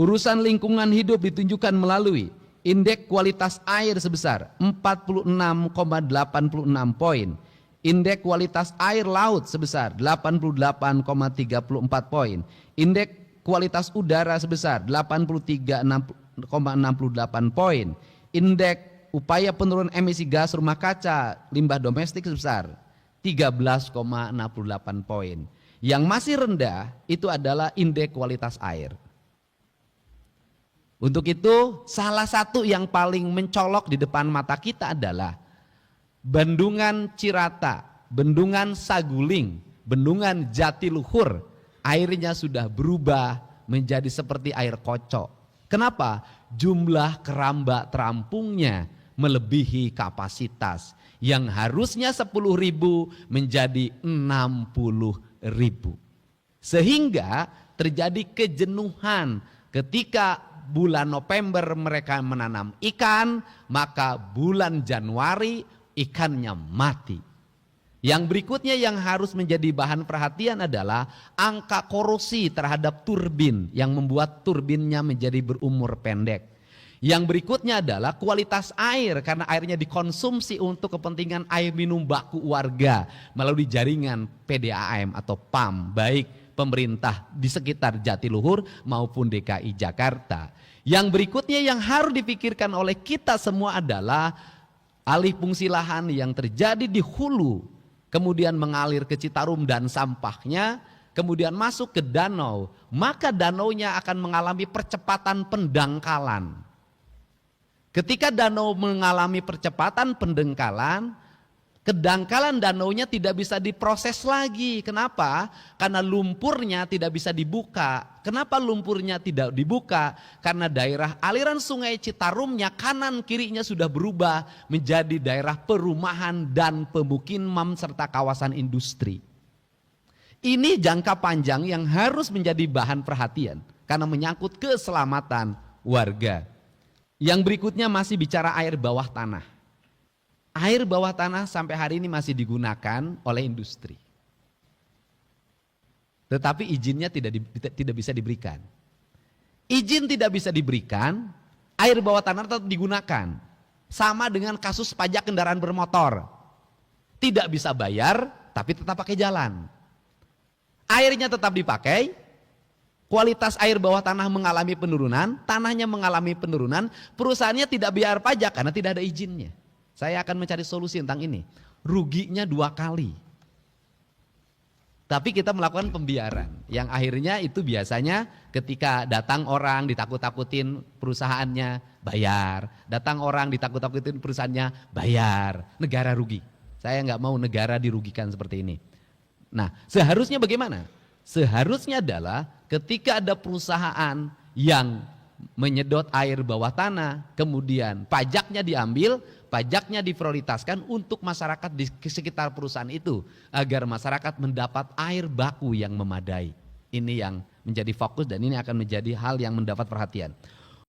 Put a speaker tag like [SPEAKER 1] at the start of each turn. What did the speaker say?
[SPEAKER 1] Urusan lingkungan hidup ditunjukkan melalui indeks kualitas air sebesar 46,86 poin, indeks kualitas air laut sebesar 88,34 poin, indeks kualitas udara sebesar 83,68 poin, indeks upaya penurunan emisi gas rumah kaca limbah domestik sebesar 13,68 poin. Yang masih rendah itu adalah indeks kualitas air. Untuk itu salah satu yang paling mencolok di depan mata kita adalah Bendungan Cirata, Bendungan Saguling, Bendungan Jatiluhur. Airnya sudah berubah menjadi seperti air kocok. Kenapa? Jumlah keramba terampungnya melebihi kapasitas. Yang harusnya 10.000 menjadi 60.000. Sehingga terjadi kejenuhan ketika bulan November mereka menanam ikan, maka bulan Januari ikannya mati. Yang berikutnya yang harus menjadi bahan perhatian adalah angka korosi terhadap turbin yang membuat turbinnya menjadi berumur pendek. Yang berikutnya adalah kualitas air karena airnya dikonsumsi untuk kepentingan air minum baku warga melalui jaringan PDAM atau PAM, baik pemerintah di sekitar Jatiluhur maupun DKI Jakarta. Yang berikutnya yang harus dipikirkan oleh kita semua adalah alih fungsi lahan yang terjadi di hulu, kemudian mengalir ke Citarum dan sampahnya, kemudian masuk ke danau, maka danaunya akan mengalami percepatan pendangkalan. Ketika danau mengalami percepatan pendangkalan, kedangkalan danaunya tidak bisa diproses lagi. Kenapa? Karena lumpurnya tidak bisa dibuka. Kenapa lumpurnya tidak dibuka? Karena daerah aliran sungai Citarumnya kanan kirinya sudah berubah menjadi daerah perumahan dan pemukiman serta kawasan industri. Ini jangka panjang yang harus menjadi bahan perhatian karena menyangkut keselamatan warga. Yang berikutnya masih bicara air bawah tanah. Air bawah tanah sampai hari ini masih digunakan oleh industri. Tetapi izinnya tidak bisa diberikan. Izin tidak bisa diberikan, air bawah tanah tetap digunakan. Sama dengan kasus pajak kendaraan bermotor. Tidak bisa bayar, tapi tetap pakai jalan. Airnya tetap dipakai, kualitas air bawah tanah mengalami penurunan, tanahnya mengalami penurunan, perusahaannya tidak bayar pajak karena tidak ada izinnya. Saya akan mencari solusi tentang ini. Ruginya 2 kali. Tapi kita melakukan pembiaran. Yang akhirnya itu biasanya ketika datang orang ditakut-takutin perusahaannya bayar. Datang orang ditakut-takutin perusahaannya bayar. Negara rugi. Saya nggak mau negara dirugikan seperti ini. Nah, seharusnya bagaimana? Seharusnya adalah ketika ada perusahaan yang menyedot air bawah tanah, kemudian pajaknya diambil, pajaknya diprioritaskan untuk masyarakat di sekitar perusahaan itu agar masyarakat mendapat air baku yang memadai. Ini yang menjadi fokus dan ini akan menjadi hal yang mendapat perhatian.